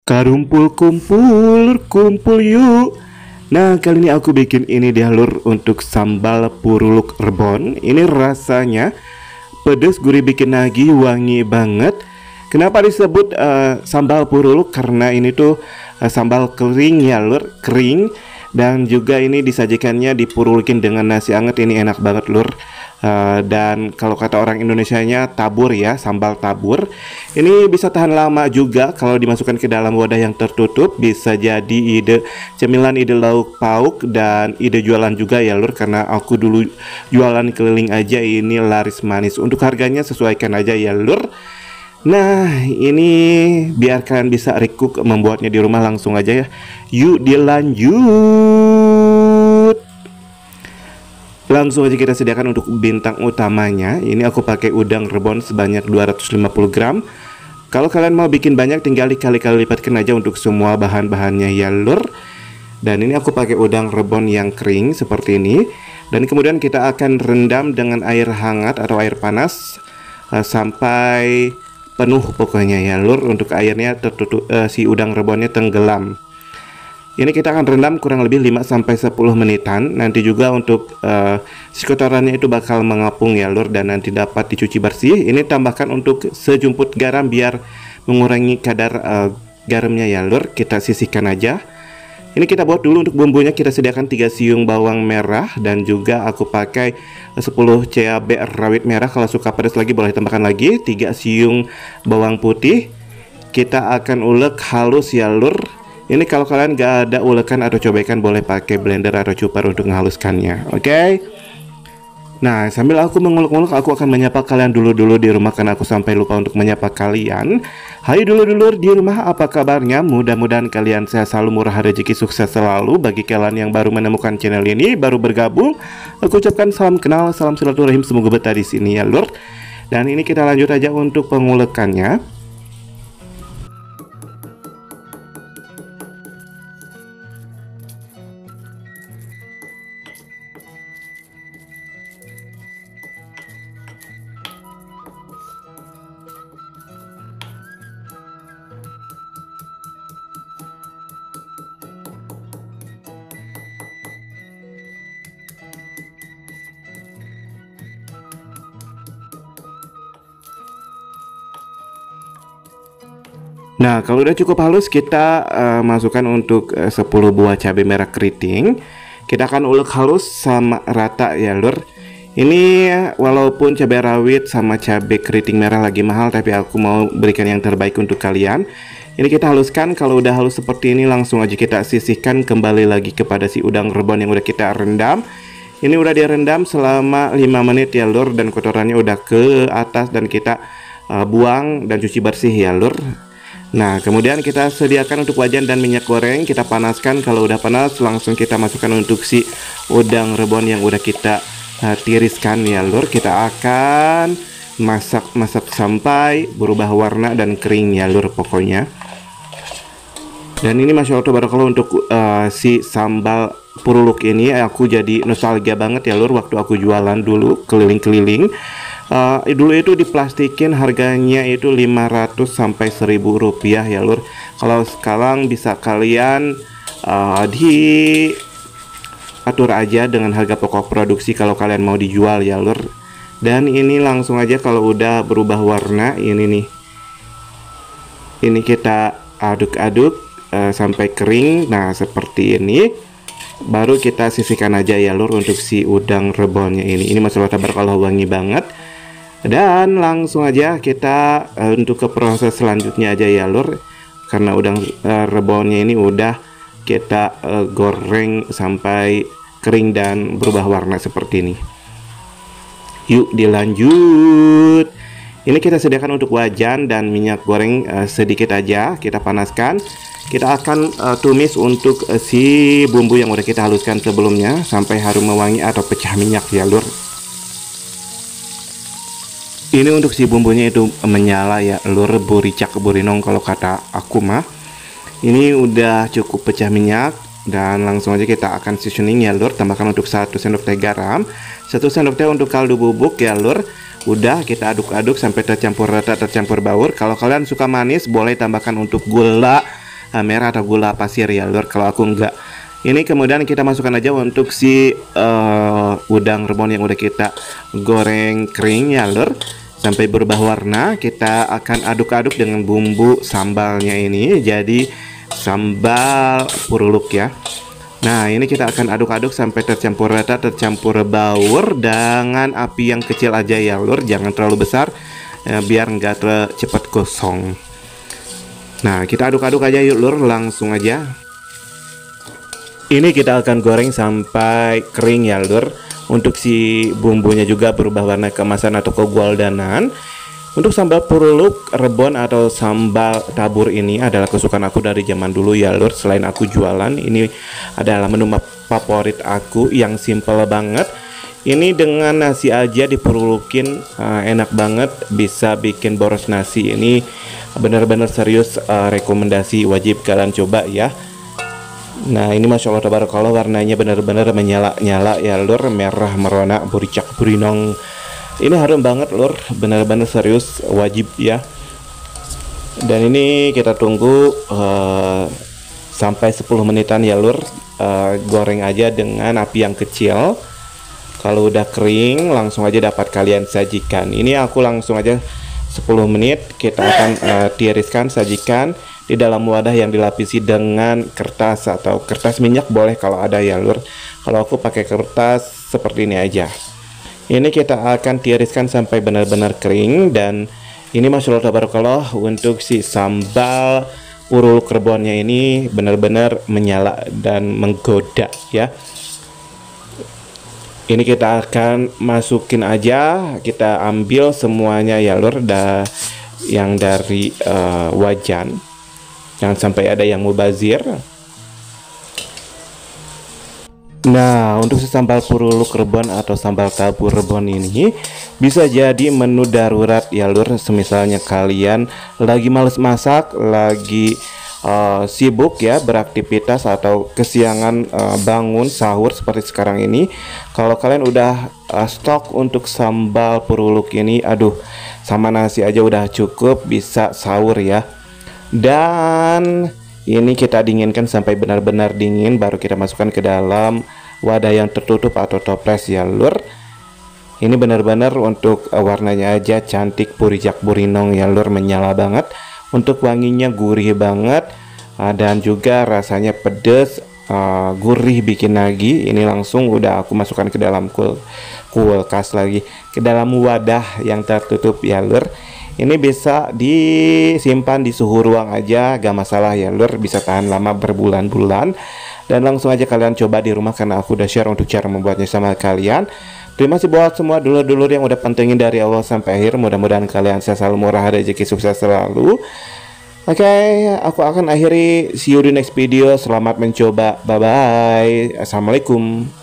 Karumpul kumpul, kumpul yuk. Nah, kali ini aku bikin ini dia lur untuk sambal puruluk rebon. Ini rasanya pedas, gurih, bikin nagih, wangi banget. Kenapa disebut sambal puruluk? Karena ini tuh sambal kering ya lur, kering. Dan juga ini disajikannya dipurulukin dengan nasi anget. Ini enak banget lur. Dan kalau kata orang Indonesianya tabur ya, sambal tabur. Ini bisa tahan lama juga kalau dimasukkan ke dalam wadah yang tertutup. Bisa jadi ide cemilan, ide lauk pauk, dan ide jualan juga ya lur. Karena aku dulu jualan keliling aja, ini laris manis. Untuk harganya sesuaikan aja ya lur. Nah, ini biar kalian bisa recook membuatnya di rumah, langsung aja ya. Yuk dilanjut. Langsung aja kita sediakan untuk bintang utamanya. Ini aku pakai udang rebon sebanyak 250 gram. Kalau kalian mau bikin banyak, tinggal dikali-kali lipatkan aja untuk semua bahan-bahannya ya lur. Dan ini aku pakai udang rebon yang kering seperti ini. Dan kemudian kita akan rendam dengan air hangat atau air panas sampai penuh pokoknya ya lur. Untuk airnya tertutup, si udang rebonnya tenggelam. Ini kita akan rendam kurang lebih 5-10 menitan. Nanti juga untuk si kotorannya itu bakal mengapung ya lur, dan nanti dapat dicuci bersih. Ini tambahkan untuk sejumput garam biar mengurangi kadar garamnya ya lur. Kita sisihkan aja. Ini kita buat dulu untuk bumbunya. Kita sediakan 3 siung bawang merah, dan juga aku pakai 10 cabai rawit merah. Kalau suka pedas lagi boleh tambahkan lagi. 3 siung bawang putih. Kita akan ulek halus ya lur. Ini kalau kalian gak ada ulekan atau cobekan, boleh pakai blender atau chopper untuk menghaluskannya. Oke? Nah, sambil aku mengulek-ulek, aku akan menyapa kalian dulu-dulu di rumah, karena aku sampai lupa untuk menyapa kalian. Hai dulur-dulur di rumah, apa kabarnya? Mudah-mudahan kalian sehat selalu, murah rezeki, sukses selalu. Bagi kalian yang baru menemukan channel ini, baru bergabung, aku ucapkan salam kenal, salam silaturahim, semoga betah di sini ya lur. Dan ini kita lanjut aja untuk pengulekannya. Nah, kalau udah cukup halus, kita masukkan untuk 10 buah cabai merah keriting. Kita akan ulek halus sama rata ya lur. Ini walaupun cabai rawit sama cabai keriting merah lagi mahal, tapi aku mau berikan yang terbaik untuk kalian. Ini kita haluskan. Kalau udah halus seperti ini, langsung aja kita sisihkan kembali lagi kepada si udang rebon yang udah kita rendam. Ini udah direndam selama 5 menit ya lur, dan kotorannya udah ke atas, dan kita buang dan cuci bersih ya lur. Nah, kemudian kita sediakan untuk wajan dan minyak goreng. Kita panaskan. Kalau udah panas, langsung kita masukkan untuk si udang rebon yang udah kita tiriskan ya lur. Kita akan masak sampai berubah warna dan kering ya lur pokoknya. Dan ini masya Allah tabarakallah, untuk si sambal puruluk ini aku jadi nostalgia banget ya lur. Waktu aku jualan dulu keliling-keliling, dulu itu diplastikin, harganya itu 500 sampai 1000 rupiah ya lur. Kalau sekarang bisa kalian diatur aja dengan harga pokok produksi kalau kalian mau dijual ya lur. Dan ini langsung aja kalau udah berubah warna ini nih, ini kita aduk-aduk sampai kering. Nah, seperti ini baru kita sisihkan aja ya lur untuk si udang rebonnya ini. Ini masalah tabarakallah wangi banget. Dan langsung aja kita untuk ke proses selanjutnya aja ya lur, karena udang rebonnya ini udah kita goreng sampai kering dan berubah warna seperti ini. Yuk dilanjut. Ini kita sediakan untuk wajan dan minyak goreng sedikit aja, kita panaskan. Kita akan tumis untuk si bumbu yang udah kita haluskan sebelumnya sampai harum mewangi atau pecah minyak ya lur. Ini untuk si bumbunya itu menyala ya lur, buricak burinong kalau kata aku mah. Ini udah cukup pecah minyak, dan langsung aja kita akan seasoning ya lur. Tambahkan untuk 1 sendok teh garam, 1 sendok teh untuk kaldu bubuk ya lur. Udah kita aduk-aduk sampai tercampur rata, tercampur baur. Kalau kalian suka manis, boleh tambahkan untuk gula merah atau gula pasir ya lur, kalau aku enggak. Ini kemudian kita masukkan aja untuk si udang rebon yang udah kita goreng kering ya lur, sampai berubah warna. Kita akan aduk-aduk dengan bumbu sambalnya ini jadi sambal puruluk ya. Nah, ini kita akan aduk-aduk sampai tercampur rata, tercampur baur dengan api yang kecil aja ya lur, jangan terlalu besar biar nggak cepat gosong. Nah, kita aduk-aduk aja yuk lur, langsung aja. Ini kita akan goreng sampai kering ya lur. Untuk si bumbunya juga berubah warna keemasan atau kegoldenan. Untuk sambal puruluk rebon atau sambal tabur ini adalah kesukaan aku dari zaman dulu ya lur. Selain aku jualan, ini adalah menu favorit aku yang simple banget. Ini dengan nasi aja dipurulukin enak banget, bisa bikin boros nasi. Ini benar-benar serius, rekomendasi, wajib kalian coba ya. Nah, ini masya Allah tabarakallah, warnanya benar-benar menyala-nyala ya lur, merah merona buricak burinong. Ini harum banget lur, benar-benar serius, wajib ya. Dan ini kita tunggu sampai 10 menitan ya lur. Goreng aja dengan api yang kecil. Kalau udah kering langsung aja dapat kalian sajikan. Ini aku langsung aja 10 menit kita akan tiriskan, sajikan di dalam wadah yang dilapisi dengan kertas atau kertas minyak boleh kalau ada ya lur. Kalau aku pakai kertas seperti ini aja. Ini kita akan tiriskan sampai benar-benar kering. Dan ini masya Allah tabarakallah, untuk si sambal puruluk rebonnya ini benar-benar menyala dan menggoda ya. Ini kita akan masukin aja, kita ambil semuanya ya lur, yang dari wajan, jangan sampai ada yang mubazir. Nah, untuk sambal puruluk rebon atau sambal tabur rebon ini bisa jadi menu darurat ya lur. Semisalnya kalian lagi males masak, lagi sibuk ya beraktivitas atau kesiangan bangun sahur seperti sekarang ini. Kalau kalian udah stok untuk sambal puruluk ini, aduh, sama nasi aja udah cukup, bisa sahur ya. Dan ini kita dinginkan sampai benar-benar dingin, baru kita masukkan ke dalam wadah yang tertutup atau toples ya lur. Ini benar-benar untuk warnanya aja cantik, burijak burinong ya lur, menyala banget. Untuk wanginya gurih banget, dan juga rasanya pedas, gurih, bikin lagi. Ini langsung udah aku masukkan ke dalam kulkas lagi, ke dalam wadah yang tertutup ya lur. Ini bisa disimpan di suhu ruang aja, gak masalah ya lur, bisa tahan lama berbulan-bulan. Dan langsung aja kalian coba di rumah, karena aku udah share untuk cara membuatnya sama kalian. Terima kasih buat semua dulur-dulur yang udah pantengin dari awal sampai akhir. Mudah-mudahan kalian selalu murah, rezeki sukses selalu. Oke, aku akan akhiri, see you di next video. Selamat mencoba, bye bye, assalamualaikum.